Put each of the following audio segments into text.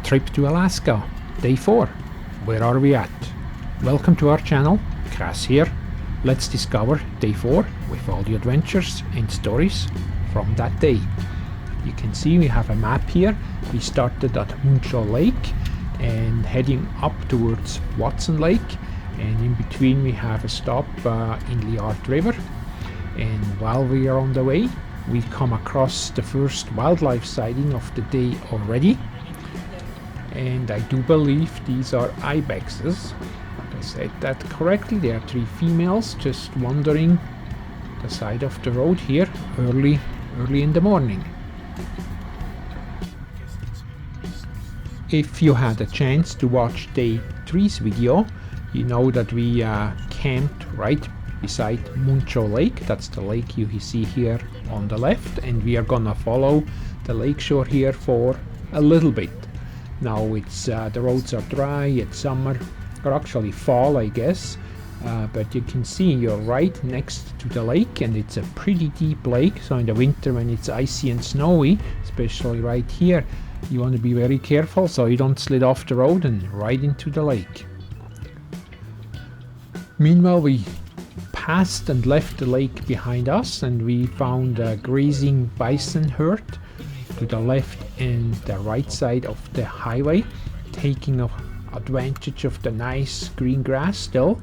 trip to Alaska, day 4. Where are we at? Welcome to our channel, Kass here. Let's discover day 4 with all the adventures and stories from that day. You can see we have a map here. We started at Muncho Lake and heading up towards Watson Lake, and in between we have a stop in Liard River. And while we are on the way, we come across the first wildlife sighting of the day already, and I do believe these are Ibexes. I said that correctly. There are 3 females just wandering the side of the road here early in the morning. If you had a chance to watch day 3's video, you know that we camped right beside Muncho Lake. That's the lake you see here on the left, and we are gonna follow the lakeshore here for a little bit. Now it's the roads are dry, it's summer, or actually fall I guess, but you can see you're right next to the lake, and it's a pretty deep lake, so in the winter when it's icy and snowy, especially right here, you want to be very careful so you don't slide off the road and right into the lake. Meanwhile, we passed and left the lake behind us, and we found a grazing bison herd to the left and the right side of the highway, taking advantage of the nice green grass still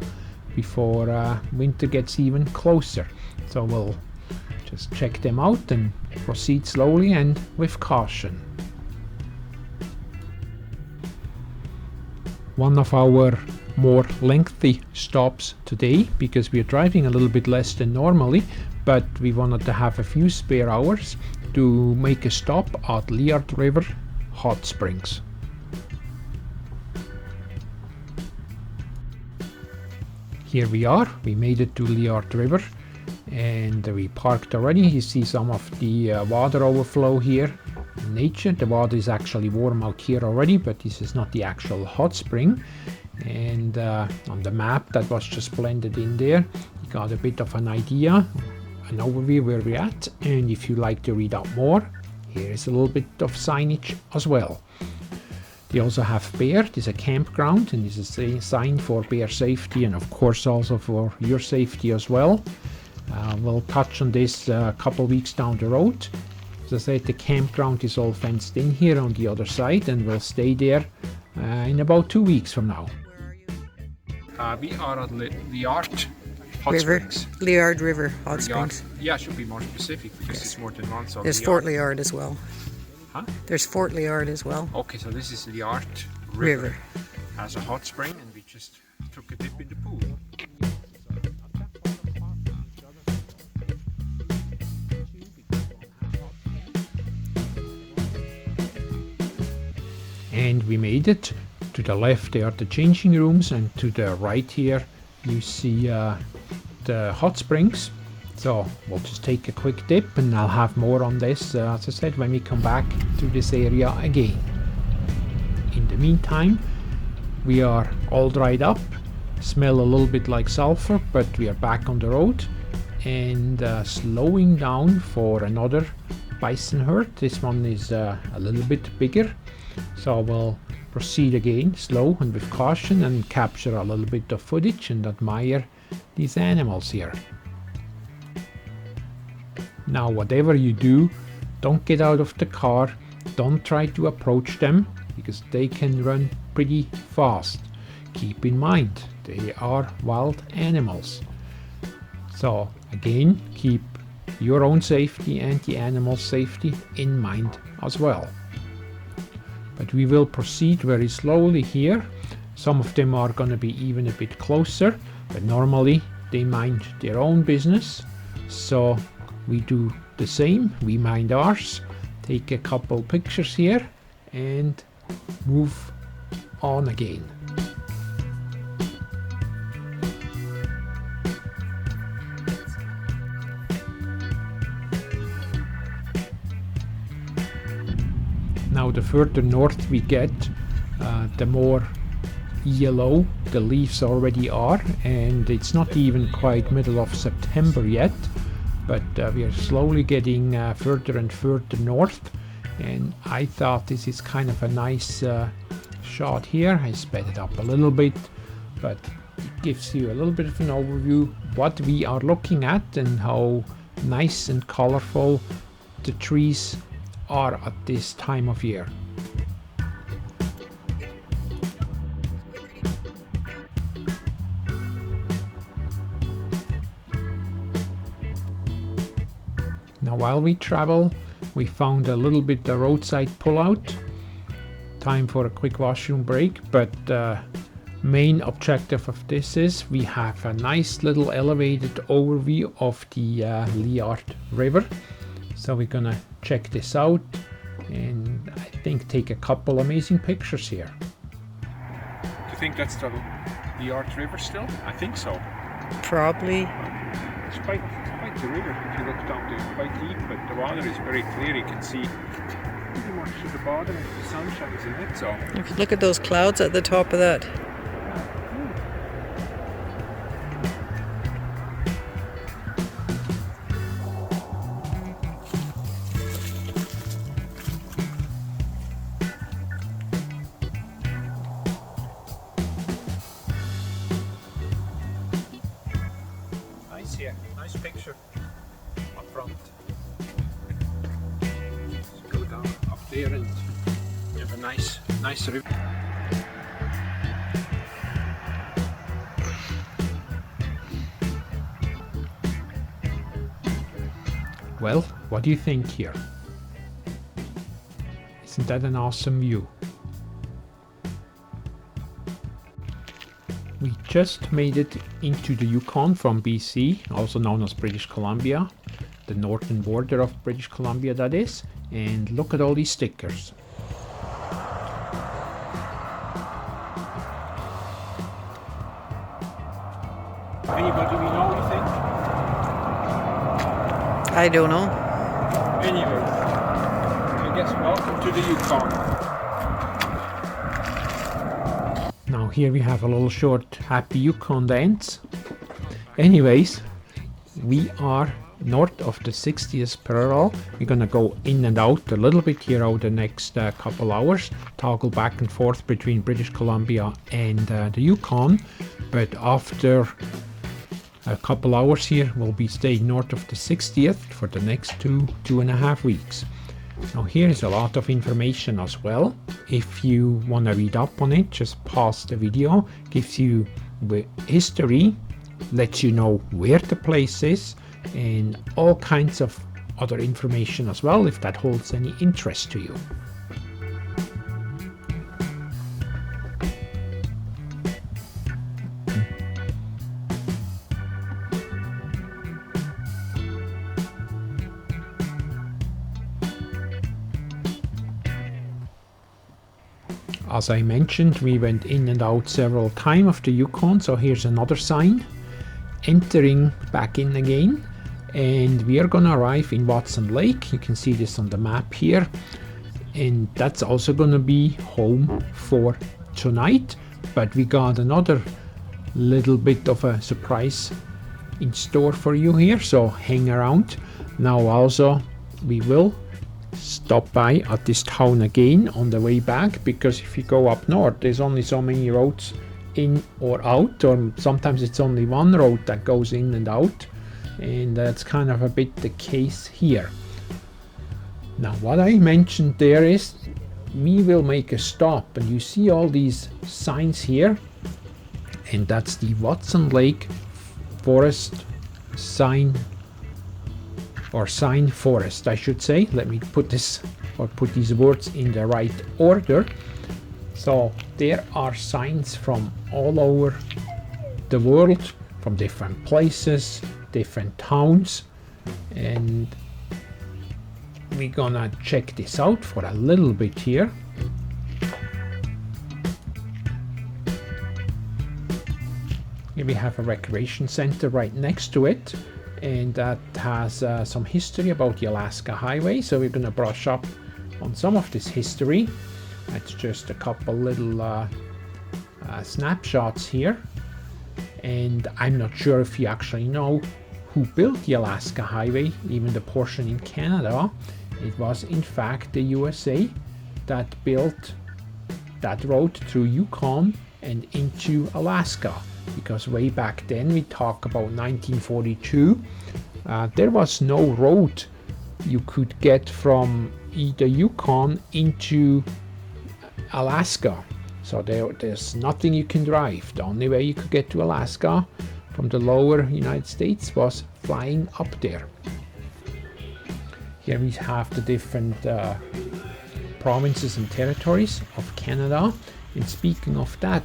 before winter gets even closer. So we'll just check them out and proceed slowly and with caution. One of our more lengthy stops today, because we are driving a little bit less than normally, but we wanted to have a few spare hours to make a stop at Liard River Hot Springs. Here we are, we made it to Liard River, and we parked already. You see some of the water overflow here in nature. The water is actually warm out here already, but this is not the actual hot spring. And on the map that was just blended in there, you got a bit of an idea, an overview where we're at. And if you like to read up more, here is a little bit of signage as well. They also have bear. This is a campground, and this is a sign for bear safety, and of course also for your safety as well. We'll touch on this a couple weeks down the road. As I said, the campground is all fenced in here on the other side, and we'll stay there in about 2 weeks from now. We are at Liard Hot Springs. Liard River Hot Springs. Yeah, should be more specific because it's more than one. So there's Fort Liard as well. Huh? There's Fort Liard as well. Okay, so this is Liard River. Has a hot spring, and we just took a dip in the pool. And we made it. To the left there are the changing rooms, and to the right here you see the hot springs. So we'll just take a quick dip, and I'll have more on this, as I said, when we come back to this area again. In the meantime, we are all dried up, smell a little bit like sulfur, but we are back on the road and slowing down for another bison herd. This one is a little bit bigger, so we'll proceed again slow and with caution and capture a little bit of footage and admire these animals here. Now whatever you do, don't get out of the car, don't try to approach them because they can run pretty fast. Keep in mind, they are wild animals. So again, keep your own safety and the animal's safety in mind as well. But we will proceed very slowly here. Some of them are going to be even a bit closer, but normally they mind their own business. So we do the same, we mind ours, take a couple pictures here and move on again. Now the further north we get, the more yellow the leaves already are, and it's not even quite middle of September yet, but we are slowly getting further and further north, and I thought this is kind of a nice shot here. I sped it up a little bit, but it gives you a little bit of an overview what we are looking at and how nice and colorful the trees are at this time of year. Now while we travel, we found a little bit of roadside pullout. Time for a quick washroom break, but main objective of this is we have a nice little elevated overview of the Liard River. So we're gonna check this out and I think take a couple amazing pictures here. Do you think that's the Liard River still? I think so. Probably. It's quite the river if you look down there, quite deep, but the water is very clear. You can see pretty much to the bottom if the sun shines in it. So If you look at those clouds at the top of that. nice here, nice picture up front. Just go down up there and you have a nice river. Well, what do you think here? Isn't that an awesome view? We just made it into the Yukon from BC, also known as British Columbia, the northern border of British Columbia that is, and look at all these stickers. Anybody we know, you think? I don't know. Anyway, I guess welcome to the Yukon. Now here we have a little short happy Yukon dance. Anyways, we are north of the 60th parallel. We're gonna go in and out a little bit here over the next couple hours, toggle back and forth between British Columbia and the Yukon, but after a couple hours here we'll be staying north of the 60th for the next 2.5 weeks. Now here is a lot of information as well. If you want to read up on it, just pause the video. Gives you the history, lets you know where the place is, and all kinds of other information as well, if that holds any interest to you. As I mentioned, we went in and out several times of the Yukon, so here's another sign. Entering back in again, and we are gonna arrive in Watson Lake. You can see this on the map here, and that's also gonna be home for tonight, but we got another little bit of a surprise in store for you here, so hang around. Now also we will stop by at this town again on the way back, because if you go up north there's only so many roads in or out, or sometimes it's only one road that goes in and out, and that's kind of a bit the case here. Now what I mentioned there is we will make a stop, and you see all these signs here, and that's the Watson Lake Forest sign forest, I should say. Let me put this, or put these words in the right order. So there are signs from all over the world, from different places, different towns, and we're gonna check this out for a little bit here. Here we have a recreation center right next to it, and that has some history about the Alaska Highway, so we're going to brush up on some of this history. That's just a couple little snapshots here, and I'm not sure if you actually know who built the Alaska Highway, even the portion in Canada. It was in fact the USA that built that road through Yukon and into Alaska, because way back then, we talk about 1942, there was no road you could get from the Yukon into Alaska. So there's nothing you can drive. The only way you could get to Alaska from the lower United States was flying up there. Here we have the different provinces and territories of Canada. And speaking of that,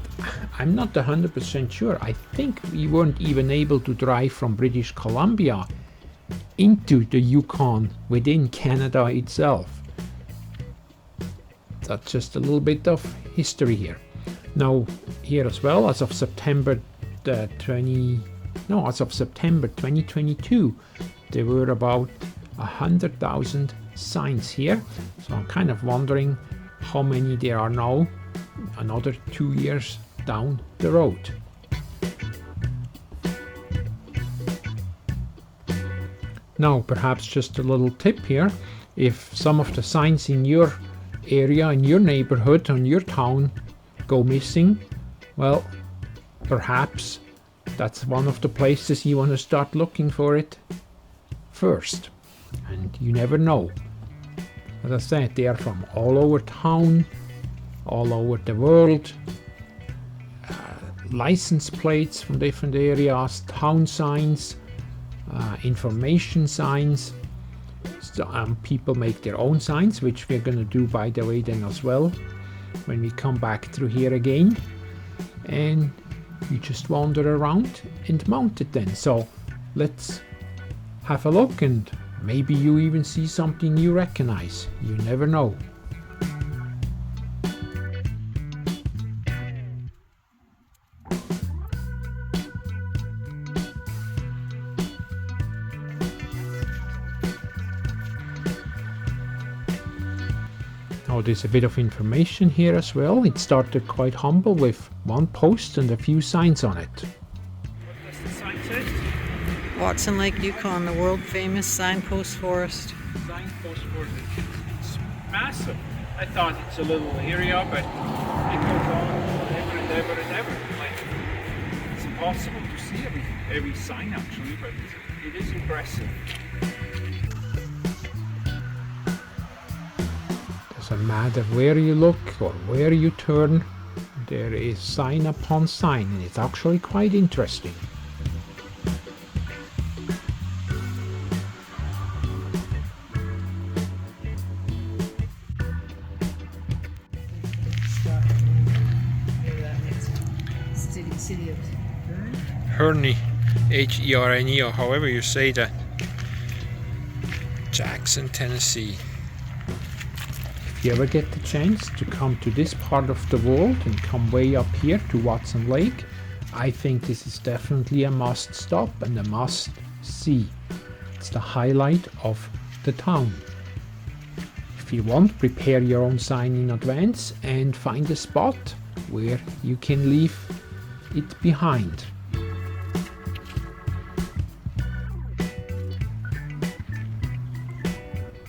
I'm not 100% sure. I think we weren't even able to drive from British Columbia into the Yukon within Canada itself. That's just a little bit of history here. Now here as well, as of September 2022, there were about 100,000 signs here. So I'm kind of wondering how many there are now, another 2 years down the road. Now perhaps just a little tip here: if some of the signs in your area, in your neighborhood, in your town go missing, well, perhaps that's one of the places you want to start looking for it first. And you never know. As I said, they are from all over town, all over the world, license plates from different areas, town signs, information signs. So, people make their own signs, which we're going to do, by the way, then as well when we come back through here again. And you just wander around and mount it then. So let's have a look, and maybe you even see something you recognize. You never know. Now there's a bit of information here as well. It started quite humble with one post and a few signs on it. What does the sign say? Watson Lake, Yukon, the world famous signpost forest. Signpost Forest. It's massive. I thought it's a little area, but it goes on forever and ever and ever. Like, it's impossible to see every sign actually, but it is impressive. Doesn't matter where you look or where you turn, there is sign upon sign, and it's actually quite interesting. Herne, H-E-R-N-E, or however you say that. Jackson, Tennessee. If you ever get the chance to come to this part of the world and come way up here to Watson Lake, I think this is definitely a must stop and a must see. It's the highlight of the town. If you want, prepare your own sign in advance and find a spot where you can leave it behind.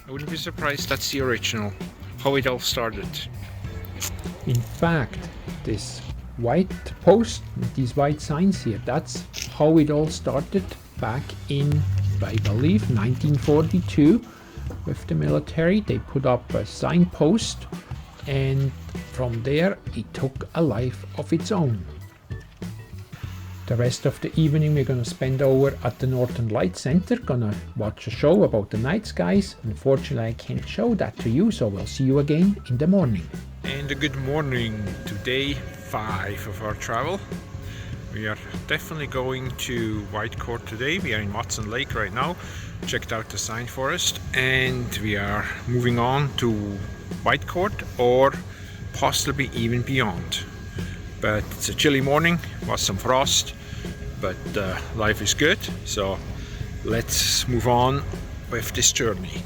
I wouldn't be surprised that's the original, how it all started. In fact, this white post, these white signs here, that's how it all started back in, I believe, 1942 with the military. They put up a signpost, and from there it took a life of its own. The rest of the evening we're going to spend over at the Northern Light Center, gonna watch a show about the night skies. Unfortunately I can't show that to you, so we'll see you again in the morning. And a good morning to day 5 of our travel. We are definitely going to Whitecourt today. We are in Watson Lake right now. Checked out the sign forest, and we are moving on to Whitecourt or possibly even beyond. But it's a chilly morning, was some frost, but life is good, so let's move on with this journey.